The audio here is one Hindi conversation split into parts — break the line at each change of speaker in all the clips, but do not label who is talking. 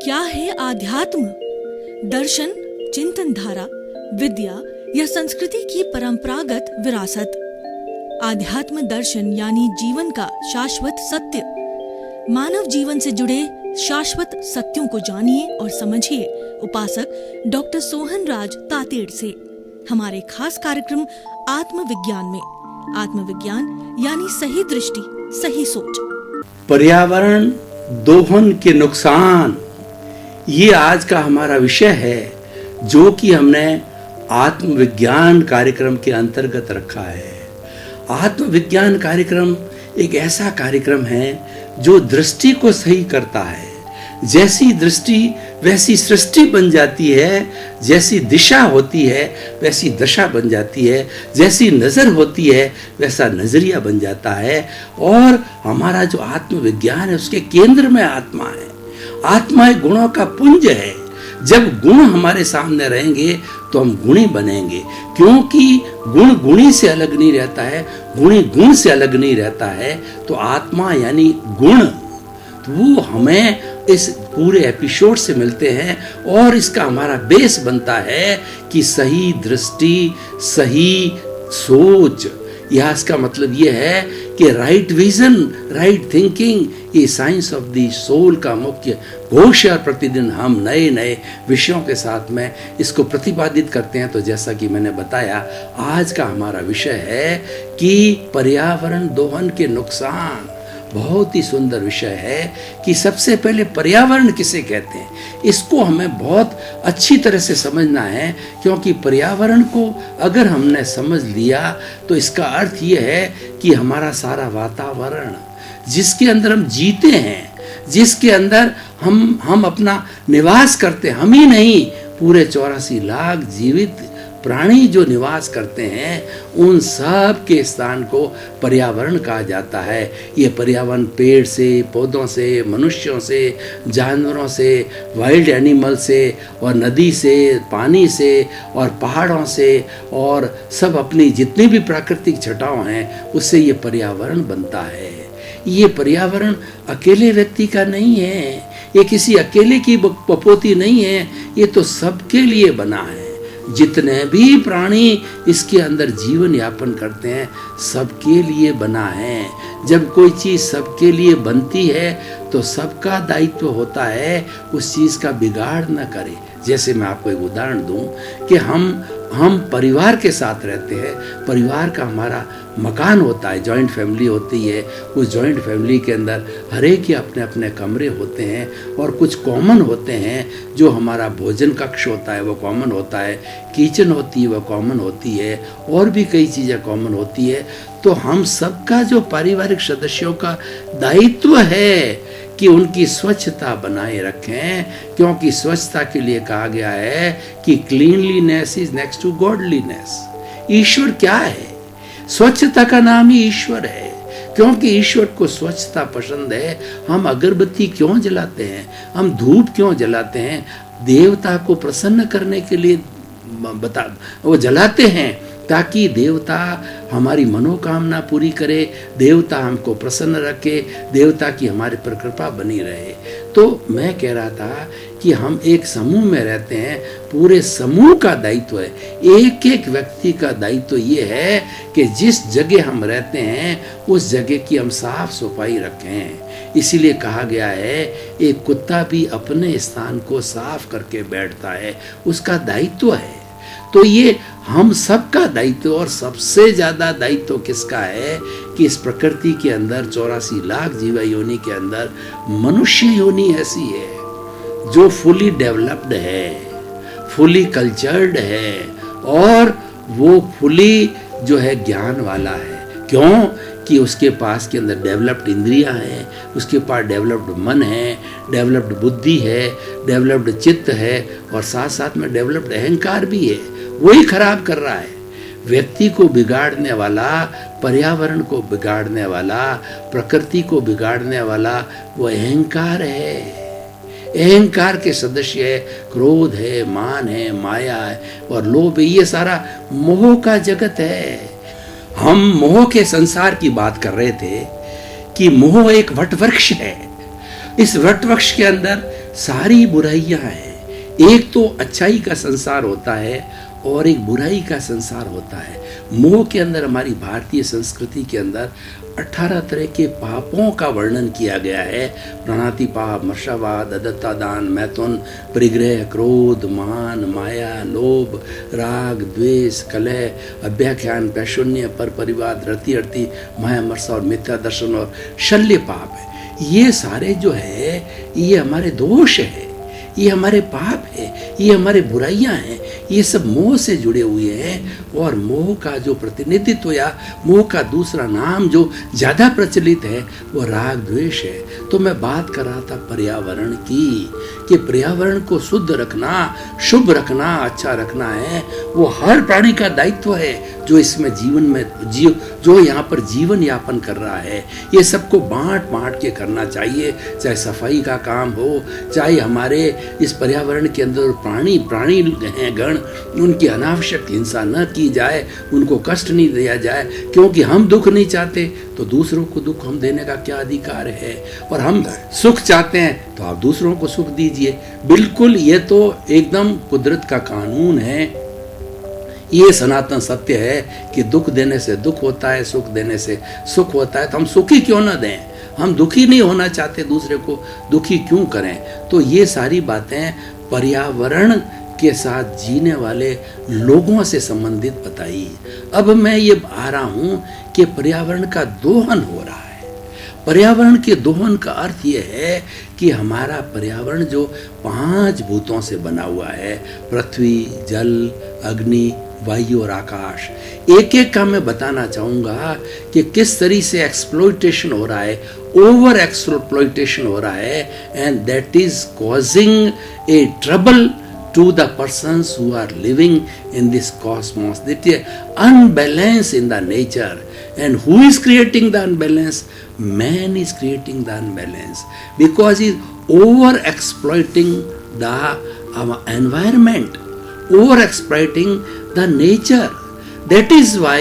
क्या है आध्यात्म? दर्शन, चिंतन धारा, विद्या या संस्कृति की परंपरागत विरासत। आध्यात्म दर्शन यानी जीवन का शाश्वत सत्य। मानव जीवन से जुड़े शाश्वत सत्यों को जानिए और समझिए उपासक डॉक्टर सोहन राज तातेड़ से हमारे खास कार्यक्रम आत्मविज्ञान में। आत्मविज्ञान यानी सही दृष्टि, सही सोच।
पर्यावरण दोहन के नुकसान, ये आज का हमारा विषय है, जो कि हमने आत्मविज्ञान कार्यक्रम के अंतर्गत रखा है। आत्मविज्ञान कार्यक्रम एक ऐसा कार्यक्रम है जो दृष्टि को सही करता है। जैसी दृष्टि वैसी सृष्टि बन जाती है, जैसी दिशा होती है वैसी दशा बन जाती है, जैसी नज़र होती है वैसा नज़रिया बन जाता है। और हमारा जो आत्मविज्ञान है उसके केंद्र में आत्मा है। आत्मा एक गुणों का पुंज है। जब गुण हमारे सामने रहेंगे तो हम गुणी बनेंगे, क्योंकि गुण गुणी से अलग नहीं रहता है, गुणी गुण से अलग नहीं रहता है। तो आत्मा यानी गुण, तो वो हमें इस पूरे एपिसोड से मिलते हैं और इसका हमारा बेस बनता है कि सही दृष्टि, सही सोच। यह इसका मतलब ये है कि राइट विजन, राइट थिंकिंग, ये साइंस ऑफ द सोल का मुख्य घोष है। प्रतिदिन हम नए नए विषयों के साथ में इसको प्रतिपादित करते हैं। तो जैसा कि मैंने बताया, आज का हमारा विषय है कि पर्यावरण दोहन के नुकसान। बहुत ही सुंदर विषय है कि सबसे पहले पर्यावरण किसे कहते हैं, इसको हमें बहुत अच्छी तरह से समझना है। क्योंकि पर्यावरण को अगर हमने समझ लिया तो इसका अर्थ ये है कि हमारा सारा वातावरण जिसके अंदर हम जीते हैं, जिसके अंदर हम अपना निवास करते हैं, हम ही नहीं, पूरे 84 लाख जीवित प्राणी जो निवास करते हैं, उन सब के स्थान को पर्यावरण कहा जाता है। ये पर्यावरण पेड़ से, पौधों से, मनुष्यों से, जानवरों से, वाइल्ड एनिमल से, और नदी से, पानी से, और पहाड़ों से, और सब अपनी जितनी भी प्राकृतिक छटाओं हैं उससे ये पर्यावरण बनता है। ये पर्यावरण अकेले व्यक्ति का नहीं है, ये किसी अकेले की पपोती नहीं है, ये तो सबके लिए बना है। जितने भी प्राणी इसके अंदर जीवन यापन करते हैं सबके लिए बना है। जब कोई चीज़ सबके लिए बनती है तो सबका दायित्व होता है उस चीज़ का बिगाड़ न करे। जैसे मैं आपको एक उदाहरण दूं कि हम परिवार के साथ रहते हैं, परिवार का हमारा मकान होता है, जॉइंट फैमिली होती है। उस जॉइंट फैमिली के अंदर हर एक के अपने अपने कमरे होते हैं और कुछ कॉमन होते हैं। जो हमारा भोजन कक्ष होता है वो कॉमन होता है, किचन होती है वो कॉमन होती है, और भी कई चीज़ें कॉमन होती है। तो हम सबका जो पारिवारिक सदस्यों का दायित्व है कि उनकी स्वच्छता बनाए रखें, क्योंकि स्वच्छता के लिए कहा गया है कि cleanliness is next to godliness. ईश्वर क्या है? स्वच्छता का नाम ही ईश्वर है, क्योंकि ईश्वर को स्वच्छता पसंद है। हम अगरबत्ती क्यों जलाते हैं, हम धूप क्यों जलाते हैं? देवता को प्रसन्न करने के लिए वो जलाते हैं, ताकि देवता हमारी मनोकामना पूरी करे, देवता हमको प्रसन्न रखे, देवता की हमारे पर कृपा बनी रहे। तो मैं कह रहा था कि हम एक समूह में रहते हैं, पूरे समूह का दायित्व है, एक एक व्यक्ति का दायित्व ये है कि जिस जगह हम रहते हैं उस जगह की हम साफ सफाई रखें। इसीलिए कहा गया है एक कुत्ता भी अपने स्थान को साफ करके बैठता है, उसका दायित्व है। तो ये हम सबका दायित्व, और सबसे ज्यादा दायित्व किसका है कि इस प्रकृति के अंदर 84 लाख जीवा योनि के अंदर मनुष्य योनि ऐसी है जो फुली डेवलप्ड है, फुली कल्चर्ड है, और वो फुली जो है ज्ञान वाला है। क्यों? कि उसके पास के अंदर डेवलप्ड इंद्रियां हैं, उसके पास डेवलप्ड मन है, डेवलप्ड बुद्धि है, डेवलप्ड चित्त है, और साथ साथ में डेवलप्ड अहंकार भी है। वही खराब कर रहा है। व्यक्ति को बिगाड़ने वाला, पर्यावरण को बिगाड़ने वाला, प्रकृति को बिगाड़ने वाला वो अहंकार है। अहंकार के सदस्य है क्रोध है, मान है, माया है और लोभ है। ये सारा मोह का जगत है। हम मोह के संसार की बात कर रहे थे कि मोह एक वटवृक्ष है। इस वटवृक्ष के अंदर सारी बुराइयां हैं। एक तो अच्छाई का संसार होता है और एक बुराई का संसार होता है। मोह के अंदर, हमारी भारतीय संस्कृति के अंदर 18 तरह के पापों का वर्णन किया गया है। प्राणातिपात, मर्शावाद, अदत्ता दान, मैथुन, परिग्रह, क्रोध, मान, माया, लोभ, राग, द्वेष, कलह, अभ्याख्यान, पैशून्य, पर परिवाद, रति अर्थी, माया, मर्सा और मिथ्या दर्शन और शल्य पाप है। ये सारे जो है ये हमारे दोष है, ये हमारे पाप है, ये हमारे बुराइयां हैं, ये सब मोह से जुड़े हुए हैं। और मोह का जो प्रतिनिधित्व या मोह का दूसरा नाम जो ज़्यादा प्रचलित है वो राग द्वेष है। तो मैं बात कर रहा था पर्यावरण की, कि पर्यावरण को शुद्ध रखना, शुभ रखना, अच्छा रखना है, वो हर प्राणी का दायित्व है जो इसमें जीवन में जो यहाँ पर जीवन यापन कर रहा है। ये सबको बांट बांट के करना चाहिए, चाहे सफाई का काम हो, चाहे हमारे इस पर्यावरण के अंदर प्राणी हैं गण, उनकी अनावश्यक हिंसा न की जाए, उनको कष्ट नहीं दिया जाए, क्योंकि हम दुख नहीं चाहते तो दूसरों को दुख हम देने का क्या अधिकार है। और हम सुख चाहते हैं तो आप दूसरों को सुख दीजिए। बिल्कुल, ये तो एकदम कुदरत का कानून है, ये सनातन सत्य है कि दुख देने से दुख होता है, सुख देने से सुख होता है। तो हम सुखी क्यों न दें? हम दुखी नहीं होना चाहते, दूसरे को दुखी क्यों करें? तो ये सारी बातें पर्यावरण के साथ जीने वाले लोगों से संबंधित बताई। अब मैं ये आ रहा हूँ कि पर्यावरण का दोहन हो रहा है। पर्यावरण के दोहन का अर्थ ये है कि हमारा पर्यावरण जो 5 भूतों से बना हुआ है, पृथ्वी, जल, अग्नि, वायु और आकाश, एक एक का मैं बताना चाहूँगा कि किस तरह से एक्सप्लॉइटेशन हो रहा है, ओवर एक्सप्लॉइटेशन हो रहा है, and that is causing A trouble to the persons who are living in this cosmos. That is unbalance in the nature. And who is creating the unbalance? Man is creating the unbalance because he is over exploiting the environment, over exploiting the nature. That is why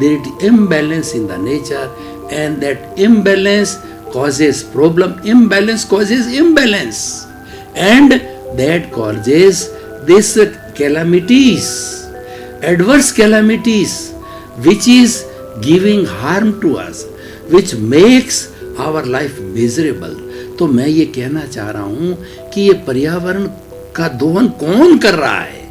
there is imbalance in the nature, and that imbalance causes problem. Imbalance causes imbalance, and that causes this calamities, adverse calamities, which is giving harm to us, which makes our life miserable. तो मैं ये कहना चाह रहा हूँ कि ये पर्यावरण का दोहन कौन कर रहा है?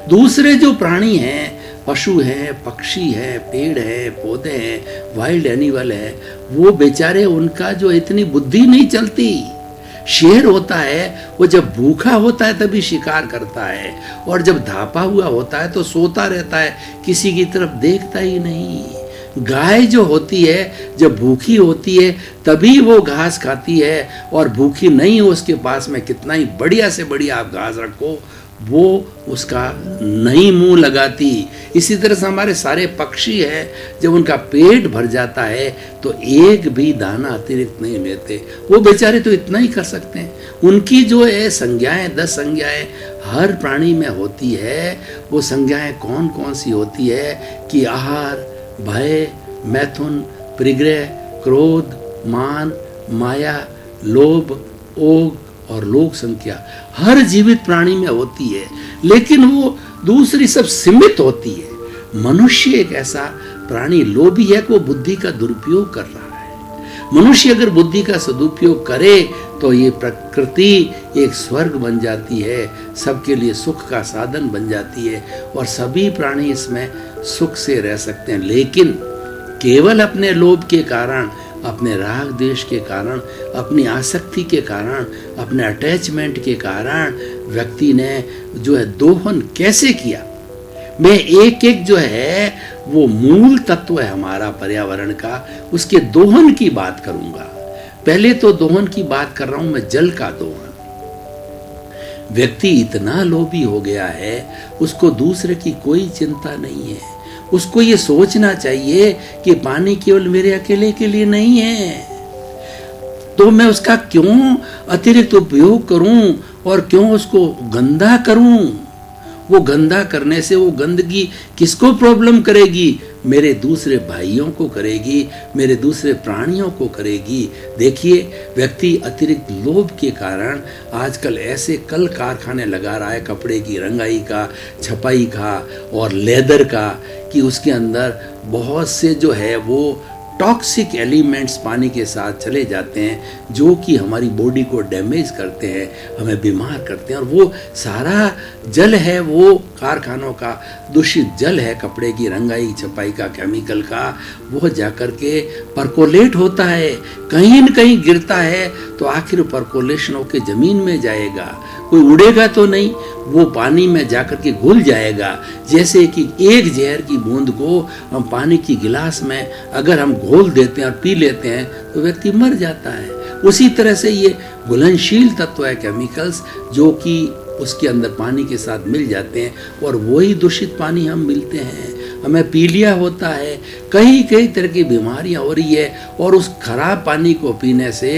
दूसरे जो प्राणी हैं, पशु हैं, पक्षी हैं, पेड़ हैं, पौधे हैं, वाइल्ड एनिमल है, वो बेचारे, उनका जो इतनी बुद्धि नहीं चलती। शेर होता है, वो जब भूखा होता है तभी शिकार करता है, और जब धापा हुआ होता है तो सोता रहता है, किसी की तरफ देखता ही नहीं। गाय जो होती है, जब भूखी होती है तभी वो घास खाती है, और भूखी नहीं हो उसके पास में कितना ही बढ़िया से बढ़िया आप घास रखो, वो उसका नहीं मुंह लगाती। इसी तरह से हमारे सारे पक्षी हैं, जब उनका पेट भर जाता है तो एक भी दाना अतिरिक्त नहीं लेते। वो बेचारे तो इतना ही कर सकते हैं। उनकी जो है संज्ञाएं, 10 संज्ञाएं हर प्राणी में होती है। वो संज्ञाएं कौन कौन सी होती है कि आहार, भय, मैथुन, परिग्रह, क्रोध, मान, माया, लोभ, ओग और लोक संख्या हर जीवित प्राणी में होती है, लेकिन वो दूसरी सब सीमित होती है। मनुष्य एक ऐसा प्राणी लोभी है कि वो बुद्धि का दुरुपयोग कर रहा है। मनुष्य अगर बुद्धि का सदुपयोग करे तो ये प्रकृति एक स्वर्ग बन जाती है, सबके लिए सुख का साधन बन जाती है, और सभी प्राणी इसमें सुख से रह सकते हैं। लेकिन केवल अपने लोभ के कारण, अपने राग द्वेष के कारण, अपनी आसक्ति के कारण, अपने अटैचमेंट के कारण व्यक्ति ने जो है दोहन कैसे किया। मैं एक एक जो है वो मूल तत्व है हमारा पर्यावरण का, उसके दोहन की बात करूंगा। पहले तो दोहन की बात कर रहा हूं मैं, जल का दोहन। व्यक्ति इतना लोभी हो गया है, उसको दूसरे की कोई चिंता नहीं है। उसको ये सोचना चाहिए कि पानी केवल मेरे अकेले के लिए नहीं है, तो मैं उसका क्यों अतिरिक्त उपयोग करूं और क्यों उसको गंदा करूं। वो गंदा करने से वो गंदगी किसको प्रॉब्लम करेगी? मेरे दूसरे भाइयों को करेगी, मेरे दूसरे प्राणियों को करेगी। देखिए, व्यक्ति अतिरिक्त लोभ के कारण आजकल ऐसे कल कारखाने लगा रहा है कपड़े की रंगाई का, छपाई का और लेदर का, कि उसके अंदर बहुत से जो है वो टॉक्सिक एलिमेंट्स पानी के साथ चले जाते हैं, जो कि हमारी बॉडी को डैमेज करते हैं, हमें बीमार करते हैं। और वो सारा जल है, वो कारखानों का दूषित जल है, कपड़े की रंगाई छपाई का, केमिकल का, वो जाकर के परकोलेट होता है, कहीं न कहीं गिरता है, तो आखिर परकोलेशन होकर जमीन में जाएगा, कोई उड़ेगा तो नहीं, वो पानी में जाकर के घुल जाएगा। जैसे कि एक जहर की बूंद को हम पानी की गिलास में अगर हम घोल देते हैं और पी लेते हैं तो व्यक्ति मर जाता है। उसी तरह से ये घुलनशील तत्व है केमिकल्स, जो कि उसके अंदर पानी के साथ मिल जाते हैं और वही दूषित पानी हम मिलते हैं, हमें पीलिया होता है, कई तरह की बीमारियां हो रही है। और उस खराब पानी को पीने से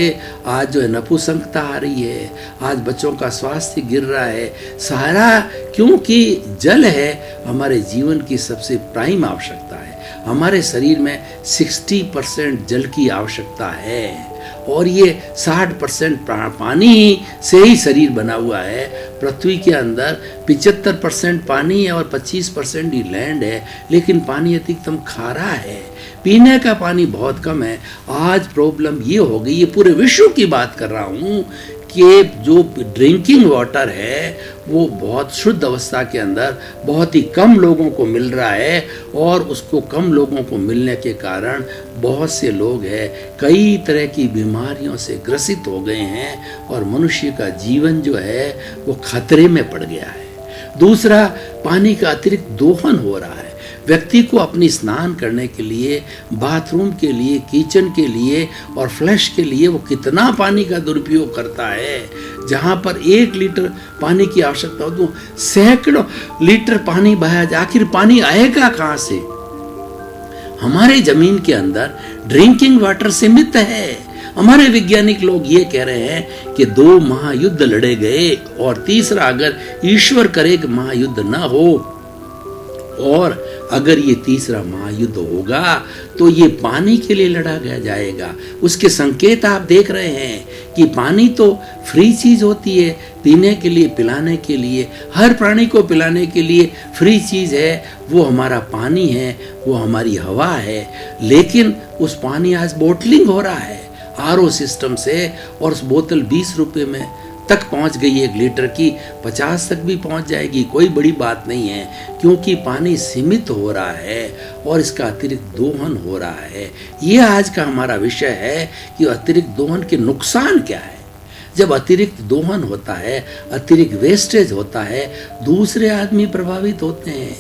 आज जो है नपुंसकता आ रही है, आज बच्चों का स्वास्थ्य गिर रहा है सारा, क्योंकि जल है हमारे जीवन की सबसे प्राइम आवश्यकता है। हमारे शरीर में 60% जल की आवश्यकता है और ये 60% पानी से ही शरीर बना हुआ है। पृथ्वी के अंदर 75% पानी है और 25% ही लैंड है, लेकिन पानी अधिकतम खारा है, पीने का पानी बहुत कम है। आज प्रॉब्लम ये हो गई, ये पूरे विश्व की बात कर रहा हूँ, कि जो ड्रिंकिंग वाटर है वो बहुत शुद्ध अवस्था के अंदर बहुत ही कम लोगों को मिल रहा है, और उसको कम लोगों को मिलने के कारण बहुत से लोग हैं कई तरह की बीमारियों से ग्रसित हो गए हैं और मनुष्य का जीवन जो है वो खतरे में पड़ गया है। दूसरा, पानी का अतिरिक्त दोहन हो रहा है। व्यक्ति को अपनी स्नान करने के लिए, बाथरूम के लिए, किचन के लिए और फ्लश के लिए वो कितना पानी का दुरुपयोग करता है। जहाँ पर 1 लीटर पानी की आवश्यकता हो तो सैकड़ों लीटर पानी बहाया जाए। आखिर पानी आएगा कहाँ से? हमारे जमीन के अंदर ड्रिंकिंग वाटर सीमित है। हमारे वैज्ञानिक लोग ये कह रहे हैं कि 2 महायुद्ध लड़े गए और तीसरा अगर ईश्वर करे कि महायुद्ध ना हो, और अगर ये तीसरा महायुद्ध होगा तो ये पानी के लिए लड़ा गया जाएगा। उसके संकेत आप देख रहे हैं कि पानी तो फ्री चीज होती है, पीने के लिए, पिलाने के लिए, हर प्राणी को पिलाने के लिए फ्री चीज है, वो हमारा पानी है, वो हमारी हवा है। लेकिन उस पानी आज बोटलिंग हो रहा है RO सिस्टम से, और उस बोतल 20 रुपए में तक पहुंच गई, 1 लीटर की 50 तक भी पहुंच जाएगी, कोई बड़ी बात नहीं है, क्योंकि पानी सीमित हो रहा है और इसका अतिरिक्त दोहन हो रहा है। ये आज का हमारा विषय है कि अतिरिक्त दोहन के नुकसान क्या है। जब अतिरिक्त दोहन होता है, अतिरिक्त वेस्टेज होता है, दूसरे आदमी प्रभावित होते हैं।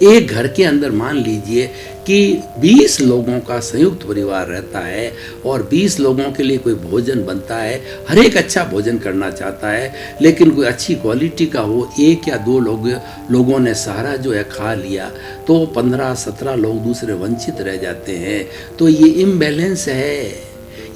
एक घर के अंदर मान लीजिए कि 20 लोगों का संयुक्त परिवार रहता है और 20 लोगों के लिए कोई भोजन बनता है, हर एक अच्छा भोजन करना चाहता है, लेकिन कोई अच्छी क्वालिटी का हो, 1 या 2 लोगों ने सारा जो है खा लिया, तो 15-17 लोग दूसरे वंचित रह जाते हैं। तो ये इम्बैलेंस है,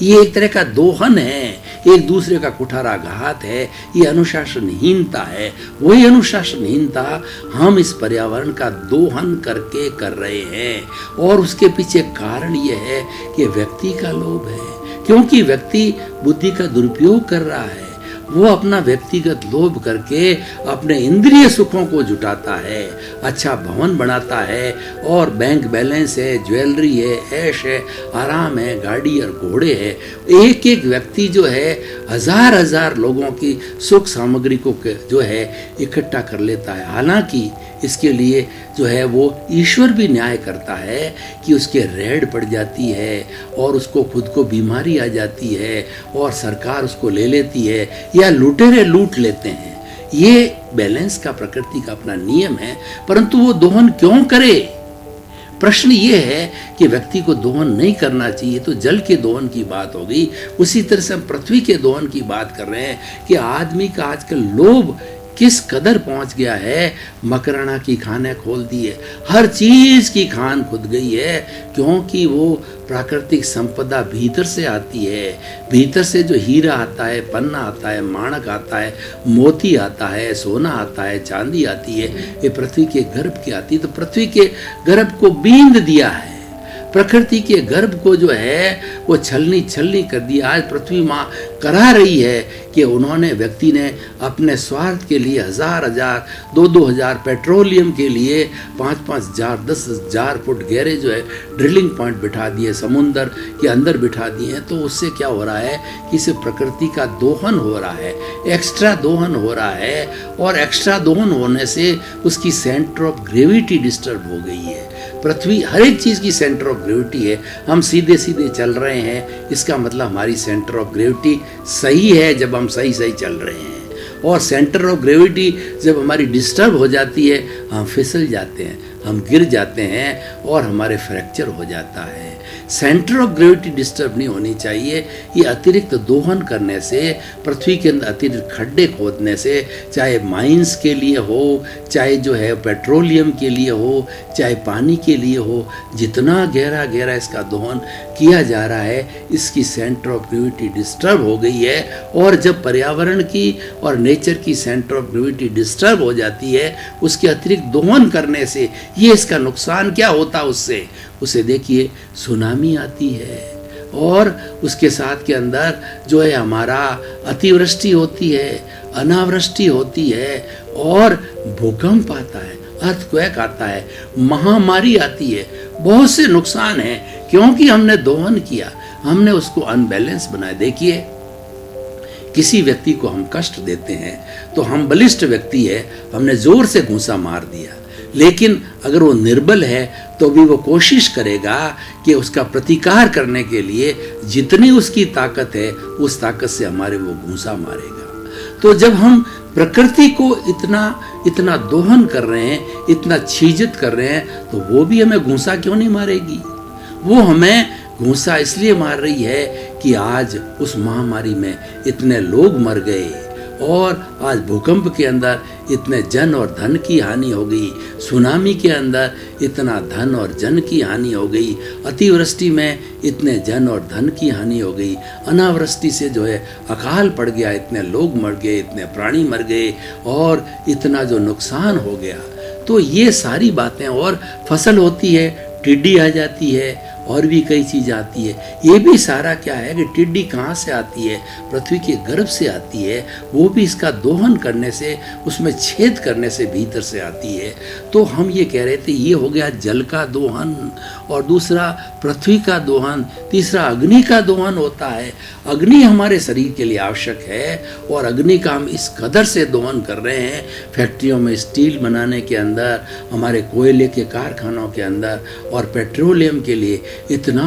ये एक तरह का दोहन है, एक दूसरे का कुठाराघात है, ये अनुशासनहीनता है। वही अनुशासनहीनता हम इस पर्यावरण का दोहन करके कर रहे हैं, और उसके पीछे कारण ये है कि व्यक्ति का लोभ है, क्योंकि व्यक्ति बुद्धि का दुरुपयोग कर रहा है। वो अपना व्यक्तिगत लोभ करके अपने इंद्रिय सुखों को जुटाता है, अच्छा भवन बनाता है, और बैंक बैलेंस है, ज्वेलरी है, ऐश है, आराम है, गाड़ी और घोड़े है। एक एक व्यक्ति जो है हजार लोगों की सुख सामग्री को जो है इकट्ठा कर लेता है। हालांकि इसके लिए जो है वो ईश्वर भी न्याय करता है कि उसके रेड पड़ जाती है और उसको खुद को बीमारी आ जाती है और सरकार उसको ले लेती है या लुटेरे लूट लेते हैं। ये बैलेंस का प्रकृति का अपना नियम है, परंतु वो दोहन क्यों करे? प्रश्न ये है कि व्यक्ति को दोहन नहीं करना चाहिए, तो जल के दोहन की बात हो गई। उसी तरह से हम पृथ्वी के दोहन की बात कर रहे हैं कि आदमी का आजकल लोभ किस कदर पहुंच गया है, मकराना की खाने खोल दी है, हर चीज की खान खुद गई है, क्योंकि वो प्राकृतिक संपदा भीतर से आती है। भीतर से जो हीरा आता है, पन्ना आता है, माणक आता है, मोती आता है, सोना आता है, चांदी आती है, ये पृथ्वी के गर्भ की आती है। तो पृथ्वी के गर्भ को बींद दिया है, प्रकृति के गर्भ को जो है वो छलनी कर दिया। आज पृथ्वी माँ करा रही है कि उन्होंने, व्यक्ति ने अपने स्वार्थ के लिए 1000 2,000 पेट्रोलियम के लिए 5,000 10,000 फुट गहरे जो है ड्रिलिंग पॉइंट बिठा दिए, समुंदर के अंदर बिठा दिए हैं। तो उससे क्या हो रहा है कि इसे प्रकृति का दोहन हो रहा है, एक्स्ट्रा दोहन हो रहा है, और एक्स्ट्रा दोहन होने से उसकी सेंटर ऑफ ग्रेविटी डिस्टर्ब हो गई है। पृथ्वी हर एक चीज़ की सेंटर ऑफ ग्रेविटी है। हम सीधे सीधे चल रहे हैं, इसका मतलब हमारी सेंटर ऑफ ग्रेविटी सही है जब हम सही चल रहे हैं। और सेंटर ऑफ ग्रेविटी जब हमारी डिस्टर्ब हो जाती है, हम फिसल जाते हैं, हम गिर जाते हैं और हमारे फ्रैक्चर हो जाता है। सेंटर ऑफ ग्रेविटी डिस्टर्ब नहीं होनी चाहिए। ये अतिरिक्त दोहन करने से, पृथ्वी के अंदर अतिरिक्त खड्डे खोदने से, चाहे माइंस के लिए हो, चाहे जो है पेट्रोलियम के लिए हो, चाहे पानी के लिए हो, जितना गहरा गहरा इसका दोहन किया जा रहा है, इसकी सेंटर ऑफ ग्रेविटी डिस्टर्ब हो गई है। और जब पर्यावरण की और नेचर की सेंटर ऑफ ग्रेविटी डिस्टर्ब हो जाती है, उसके अतिरिक्त दोहन करने से ये इसका नुकसान क्या होता है उससे, उसे देखिए सुनामी आती है, और उसके साथ के अंदर जो है हमारा अतिवृष्टि होती है, अनावृष्टि होती है, और भूकंप आता है, अर्थक्वेक आता है, महामारी आती है, बहुत से नुकसान हैं, क्योंकि हमने दोहन किया, हमने उसको अनबैलेंस बनाया। देखिए, किसी व्यक्ति को हम कष्ट देते हैं तो हम बलिष्ठ व्यक्ति है, हमने जोर से घूंसा मार दिया, लेकिन अगर वो निर्बल है तो भी वो कोशिश करेगा कि उसका प्रतिकार करने के लिए जितनी उसकी ताकत है उस ताकत से हमारे वो घूंसा मारेगा। तो जब हम प्रकृति को इतना दोहन कर रहे हैं, इतना छीजित कर रहे हैं, तो वो भी हमें घूंसा क्यों नहीं मारेगी? वो हमें घूंसा इसलिए मार रही है कि आज उस महामारी में इतने लोग मर गए, और आज भूकंप के अंदर इतने जन और धन की हानि हो गई, सुनामी के अंदर इतना धन और जन की हानि हो गई, अतिवृष्टि में इतने जन और धन की हानि हो गई, अनावृष्टि से जो है अकाल पड़ गया, इतने लोग मर गए, इतने प्राणी मर गए, और इतना जो नुकसान हो गया। तो ये सारी बातें, और फसल होती है, टिड्डी आ जाती है, और भी कई चीज़ आती है। ये भी सारा क्या है कि टिड्डी कहाँ से आती है? पृथ्वी के गर्भ से आती है, वो भी इसका दोहन करने से, उसमें छेद करने से भीतर से आती है। तो हम ये कह रहे थे, ये हो गया जल का दोहन, और दूसरा पृथ्वी का दोहन, तीसरा अग्नि का दोहन होता है। अग्नि हमारे शरीर के लिए आवश्यक है, और अग्नि का हम इस कदर से दोहन कर रहे हैं, फैक्ट्रियों में स्टील बनाने के अंदर, हमारे कोयले के कारखानों के अंदर, और पेट्रोलियम के लिए इतना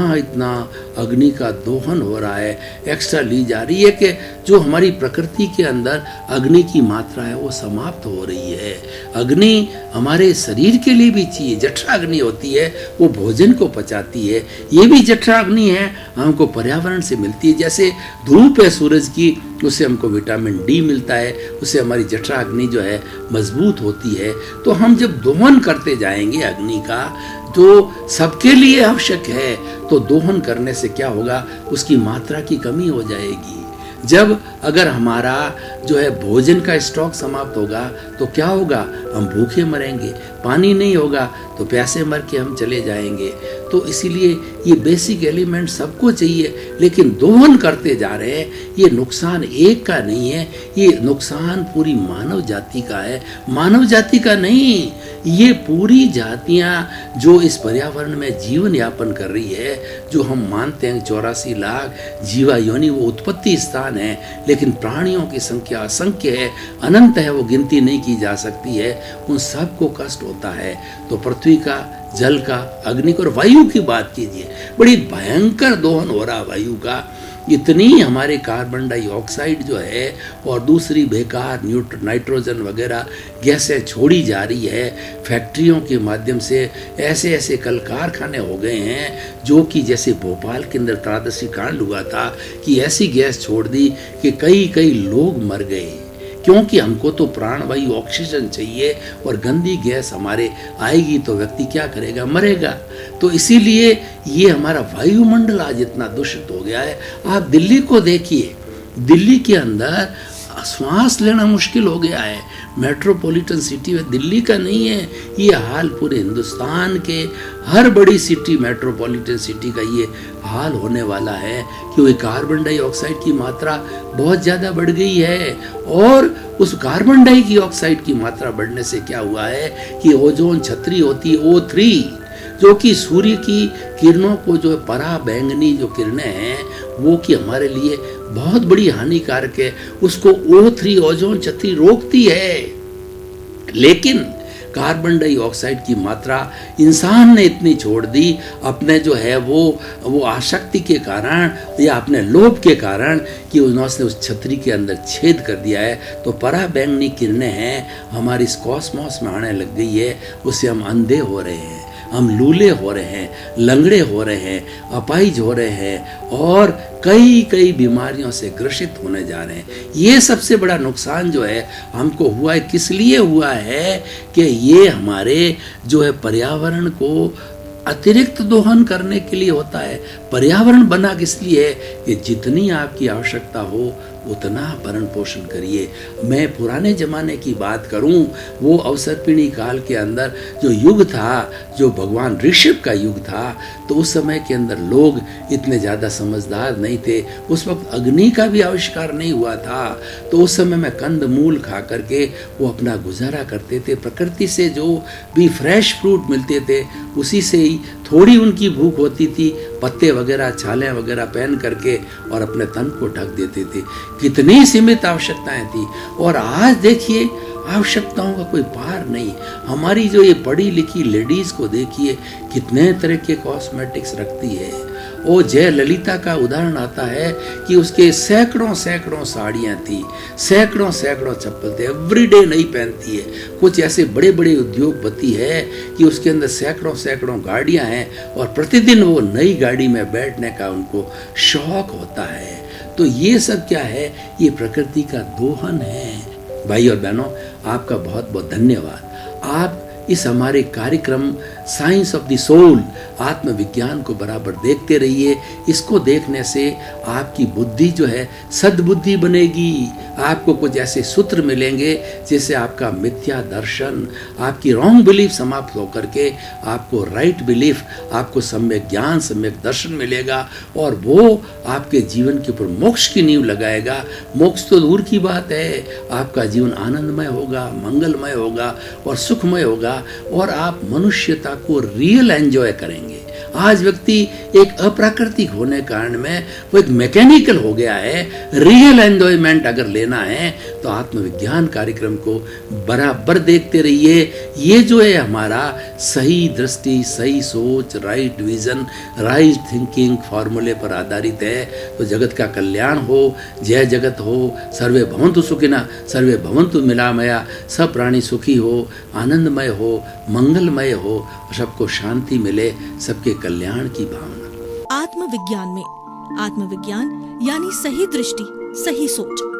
अग्नि का दोहन हो रहा है, एक्स्ट्रा ली जा रही है कि जो हमारी प्रकृति के अंदर अग्नि की मात्रा है वो समाप्त हो रही है। अग्नि हमारे शरीर के लिए भी चाहिए, जठरा अग्नि होती है, वो भोजन को पचाती है, ये भी जठरा अग्नि है, हमको पर्यावरण से मिलती है। जैसे धूप है सूरज की, उससे हमको विटामिन डी मिलता है, उससे हमारी जठरा अग्नि जो है मजबूत होती है। तो हम जब दोहन करते जाएंगे अग्नि का, जो सबके लिए आवश्यक है, तो दोहन करने से क्या होगा, उसकी मात्रा की कमी हो जाएगी। जब अगर हमारा जो है भोजन का स्टॉक समाप्त होगा तो क्या होगा, हम भूखे मरेंगे, पानी नहीं होगा तो प्यासे मर के हम चले जाएंगे। तो इसीलिए ये बेसिक एलिमेंट सबको चाहिए, लेकिन दोहन करते जा रहे हैं। ये नुकसान एक का नहीं है, ये नुकसान पूरी मानव जाति का है, मानव जाति का नहीं, ये पूरी जातियां जो इस पर्यावरण में जीवन यापन कर रही है, जो हम मानते हैं 84 लाख जीवा योनि वो उत्पत्ति स्थान है, लेकिन प्राणियों की संख्या असंख्य है, अनंत है, वो गिनती नहीं की जा सकती है, उन सबको कष्ट होता है। तो पृथ्वी का, जल का, अग्नि का और वायु की बात कीजिए, बड़ी भयंकर दोहन हो रहा वायु का। इतनी हमारे कार्बन डाइऑक्साइड जो है और दूसरी बेकार नाइट्रोजन वगैरह गैसें छोड़ी जा रही है फैक्ट्रियों के माध्यम से। ऐसे ऐसे कल कारखाने हो गए हैं जो कि जैसे भोपाल के अंदर त्रादशी कांड हुआ था कि ऐसी गैस छोड़ दी कि कई लोग मर गए, क्योंकि हमको तो प्राणवायु ऑक्सीजन चाहिए और गंदी गैस हमारे आएगी तो व्यक्ति क्या करेगा, मरेगा। तो इसीलिए ये हमारा वायुमंडल आज इतना दूषित हो गया है। आप दिल्ली को देखिए, दिल्ली के अंदर श्वास लेना मुश्किल हो गया है। मेट्रोपॉलिटन सिटी में दिल्ली का नहीं है ये हाल, पूरे हिंदुस्तान के हर बड़ी सिटी, मेट्रोपॉलिटन सिटी का ये हाल होने वाला है, क्योंकि कार्बन डाइऑक्साइड की मात्रा बहुत ज़्यादा बढ़ गई है। और उस कार्बन डाइऑक्साइड की मात्रा बढ़ने से क्या हुआ है कि ओजोन छतरी होती है O3, जो कि सूर्य की किरणों को, जो पराबैंगनी जो किरणें हैं वो कि हमारे लिए बहुत बड़ी हानिकारक है, उसको O3 ओजोन छतरी रोकती है। लेकिन कार्बन डाइऑक्साइड की मात्रा इंसान ने इतनी छोड़ दी अपने जो है वो आसक्ति के कारण या अपने लोभ के कारण कि उन्होंने उस छतरी के अंदर छेद कर दिया है। तो पराबैंगनी किरणें हैं हमारी इस कॉस्मॉस में आने लग गई है, उससे हम अंधे हो रहे हैं, हम लूले हो रहे हैं, लंगड़े हो रहे हैं, अपाहिज हो रहे हैं और कई बीमारियों से ग्रसित होने जा रहे हैं। ये सबसे बड़ा नुकसान जो है हमको हुआ है, किस लिए हुआ है कि ये हमारे जो है पर्यावरण को अतिरिक्त दोहन करने के लिए होता है। पर्यावरण बना किस लिए है कि जितनी आपकी आवश्यकता हो उतना भरण पोषण करिए। मैं पुराने ज़माने की बात करूं, वो अवसर्पिणी काल के अंदर जो युग था, जो भगवान ऋषभ का युग था, तो उस समय के अंदर लोग इतने ज़्यादा समझदार नहीं थे। उस वक्त अग्नि का भी आविष्कार नहीं हुआ था, तो उस समय में कंद मूल खा करके वो अपना गुजारा करते थे। प्रकृति से जो भी फ्रेश फ्रूट मिलते थे उसी से ही थोड़ी उनकी भूख होती थी, पत्ते वगैरह छालें वगैरह पहन करके और अपने तन को ढक देते थे। कितनी सीमित आवश्यकताएं थी। और आज देखिए आवश्यकताओं का कोई पार नहीं। हमारी जो ये पढ़ी लिखी लेडीज को देखिए कितने तरह के कॉस्मेटिक्स रखती है। वो जय ललिता का उदाहरण आता है कि उसके सैकड़ों साड़ियाँ थी, सैकड़ों चप्पल थे, एवरीडे नहीं पहनती है। कुछ ऐसे बड़े बड़े उद्योगपति है कि उसके अंदर सैकड़ों गाड़ियाँ हैं और प्रतिदिन वो नई गाड़ी में बैठने का उनको शौक होता है। तो ये सब क्या है, ये प्रकृति का दोहन है। भाई और बहनों, आपका बहुत बहुत धन्यवाद। आप इस हमारे कार्यक्रम साइंस ऑफ द सोल, आत्मविज्ञान को बराबर देखते रहिए। इसको देखने से आपकी बुद्धि जो है सद्बुद्धि बनेगी। आपको कुछ ऐसे सूत्र मिलेंगे जिससे आपका मिथ्या दर्शन, आपकी रॉन्ग बिलीफ समाप्त होकर के आपको राइट बिलीफ, आपको सम्यक ज्ञान, सम्यक दर्शन मिलेगा और वो आपके जीवन के ऊपर मोक्ष की नींव लगाएगा। मोक्ष तो दूर की बात है, आपका जीवन आनंदमय होगा, मंगलमय होगा और सुखमय होगा और आप मनुष्यता को रियल एंजॉय करेंगे। आज व्यक्ति एक अप्राकृतिक होने कारण में वो एक मैकेनिकल हो गया है। रियल एंजॉयमेंट अगर लेना है तो आत्मविज्ञान कार्यक्रम को बराबर देखते रहिए। ये जो है हमारा सही दृष्टि, सही सोच, राइट विजन, राइट थिंकिंग फॉर्मूले पर आधारित है। तो जगत का कल्याण हो, जय जगत हो, सर्वे भवन्तु सुखिनः, सर्वे भवन्तु मिलामया, सब प्राणी सुखी हो, आनंदमय हो, मंगलमय हो, सबको शांति मिले, सबके कल्याण की भावना।
आत्मविज्ञान में आत्मविज्ञान यानी सही दृष्टि, सही सोच।